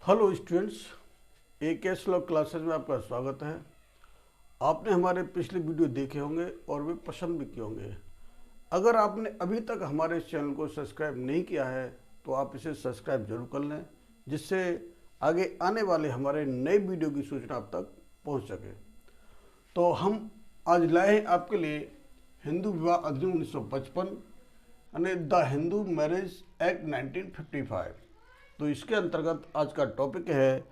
Hello students, AKS law classes में आपका स्वागत है। आपने हमारे पिछले वीडियो देखे होंगे और वे पसंद भी किए होंगे। अगर आपने अभी तक हमारे चैनल को सब्सक्राइब नहीं किया है तो आप इसे सब्सक्राइब जरूर कर लें, जिससे आगे आने वाले हमारे नए वीडियो की सूचना आप तक पहुंच सके। तो हम आज लाए हैं आपके लिए हिंदू विवाह अधिनियम 1955 यानी द हिंदू मैरिज एक्ट 1955। तो इसके अंतर्गत आज का टॉपिक है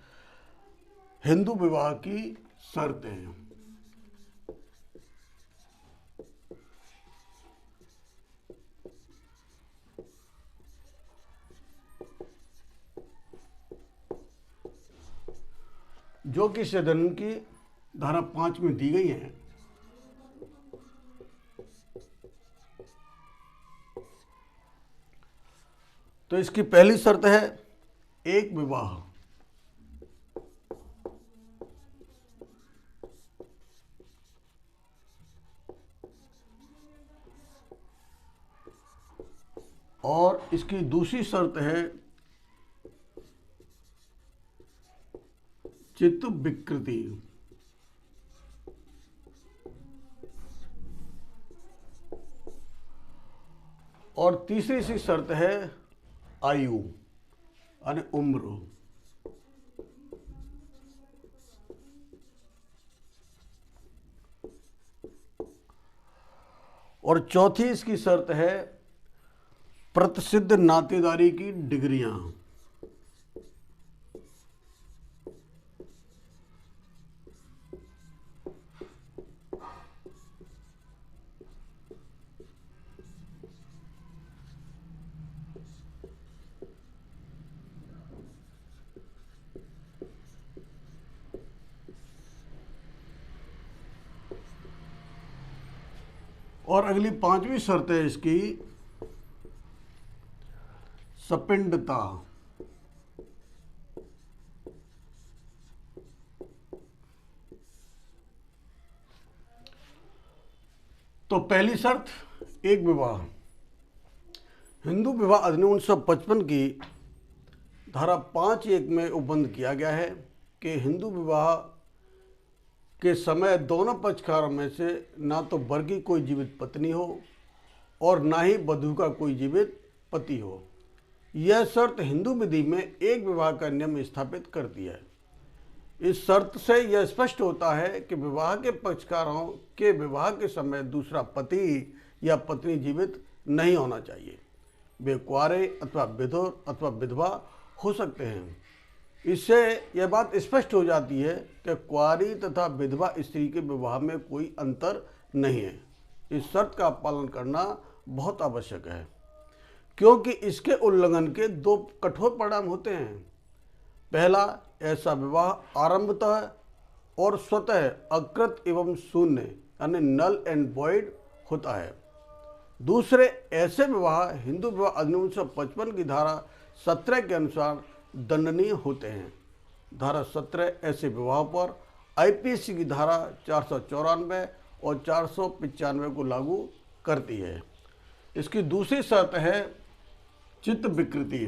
हिंदू विवाह की शर्तें। जो कि संविधान की धारा 5 में दी गई हैं। तो इसकी पहली शर्त है एक विवाह। और इसकी दूसरी शर्त है चित्त विकृति। और तीसरी सी शर्त है आयु यानी उम्र। और चौथी इसकी शर्त है प्रतिसिद्ध नातेदारी की डिग्रियां। और अगली पांचवी शर्त है इसकी सपिंडता। तो पहली शर्त एक विवाह। हिंदू विवाह अधिनियम 1955 की धारा 5(1) में उपबंध किया गया है कि हिंदू विवाह के समय दोनों पक्षकारों में से ना तो वर की कोई जीवित पत्नी हो और ना ही वधू का कोई जीवित पति हो। यह शर्त हिंदू विधि में एक विवाह का नियम स्थापित करती है। इस शर्त से यह स्पष्ट होता है कि विवाह के पक्षकारों के विवाह के समय दूसरा पति या पत्नी जीवित नहीं होना चाहिए। वे कुंवारे अथवा विधुर अथवा विधवा हो सकते हैं। इससे यह बात स्पष्ट हो जाती है कि कुंवारी तथा विधवा स्त्री के विवाह में कोई अंतर नहीं है। इस शर्त का पालन करना बहुत आवश्यक है, क्योंकि इसके उल्लंघन के दो कठोर परिणाम होते हैं। पहला, ऐसा विवाह आरंभतः और स्वतः अकृत एवं शून्य यानी नल एंड वॉइड होता है। दूसरे, ऐसे विवाह हिंदू विवाह अधिनियम 1955 की धारा 17 के अनुसार दंडनीय होते हैं। धारा 17 ऐसे विवाह पर IPC की धारा 494 और 495 को लागू करती है। इसकी दूसरी शर्त है चित्त विकृति।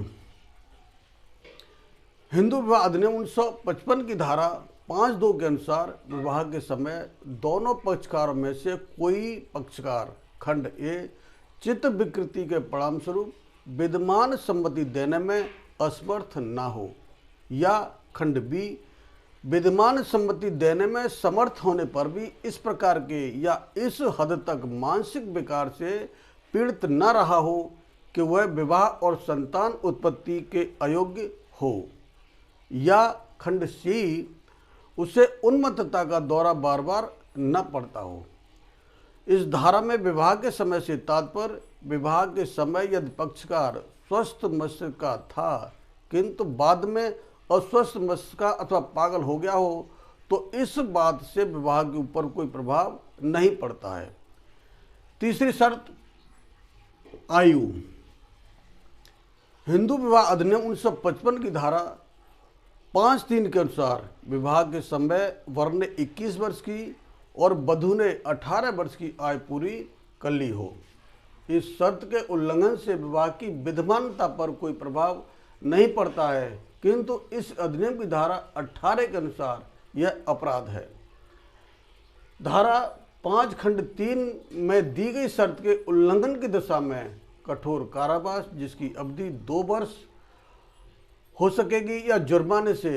हिंदू विवाह अधिनियम 1955 की धारा 5(2) के अनुसार विवाह के समय दोनों पक्षकारों में से कोई पक्षकार खंड A चित्त विकृति के परिणाम स्वरूप विद्यमान सम्मति देने में असमर्थ ना हो, या खंड B विद्यमान सम्मति देने में समर्थ होने पर भी इस प्रकार के या इस हद तक मानसिक विकार से पीड़ित न रहा हो कि वह विवाह और संतान उत्पत्ति के अयोग्य हो, या खंड C उसे उन्मत्तता का दौरा बार बार न पड़ता हो। इस धारा में विवाह के समय से तात्पर्य विवाह के समय यदि पक्षकार स्वस्थ मस्तिष्क का था किंतु बाद में अस्वस्थ मस्तिष्क का अथवा पागल हो गया हो, तो इस बात से विवाह के ऊपर कोई प्रभाव नहीं पड़ता है। तीसरी शर्त आयु। हिंदू विवाह अधिनियम 1955 की धारा 5(3) के अनुसार विवाह के समय वर ने 21 वर्ष की और वधू ने 18 वर्ष की आयु पूरी कर ली हो। इस शर्त के उल्लंघन से विवाह की विद्यमानता पर कोई प्रभाव नहीं पड़ता है, किंतु इस अधिनियम की धारा 18 के अनुसार यह अपराध है। धारा 5 खंड 3 में दी गई शर्त के उल्लंघन की दशा में कठोर कारावास, जिसकी अवधि 2 वर्ष हो सकेगी, या जुर्माने से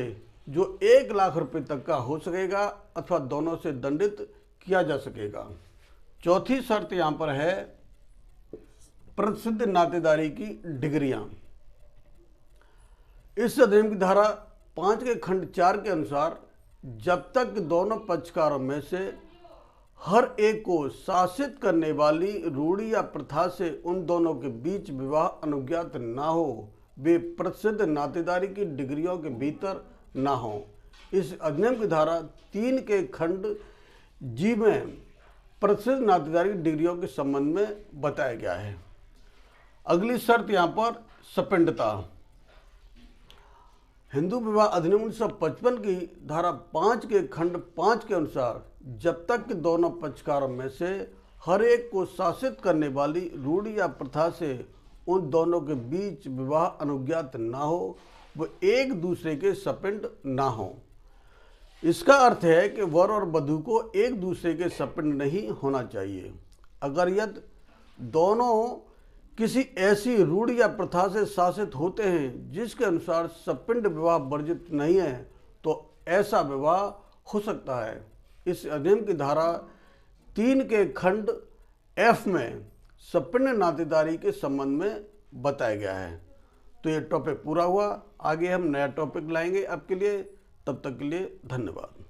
जो 1 लाख रुपए तक का हो सकेगा अथवा दोनों से दंडित किया जा सकेगा। चौथी शर्त यहाँ पर है प्रसिद्ध नातेदारी की डिग्रियां। इस अधिनियम की धारा 5 के खंड 4 के अनुसार जब तक दोनों पक्षकारों में से हर एक को शासित करने वाली रूढ़ी या प्रथा से उन दोनों के बीच विवाह अनुज्ञात ना हो, वे प्रसिद्ध नातेदारी की डिग्रियों के भीतर ना हो। इस अधिनियम की धारा 3 के खंड जी में प्रसिद्ध नातेदारी की डिग्रियों के संबंध में बताया गया है। अगली शर्त यहाँ पर सपिंडता। हिंदू विवाह अधिनियम 1955 की धारा 5 के खंड 5 के अनुसार जब तक कि दोनों पक्षकारों में से हर एक को शासित करने वाली रूढ़ी या प्रथा से उन दोनों के बीच विवाह अनुज्ञात ना हो, वो एक दूसरे के सपिंड ना हो। इसका अर्थ है कि वर और वधू को एक दूसरे के सपिंड नहीं होना चाहिए। अगर यदि दोनों किसी ऐसी रूढ़ी या प्रथा से शासित होते हैं जिसके अनुसार सपिंड विवाह वर्जित नहीं है, तो ऐसा विवाह हो सकता है। इस अधिनियम की धारा 3 के खंड F में सपिंड नातेदारी के संबंध में बताया गया है। तो ये टॉपिक पूरा हुआ। आगे हम नया टॉपिक लाएंगे आपके लिए। तब तक के लिए धन्यवाद।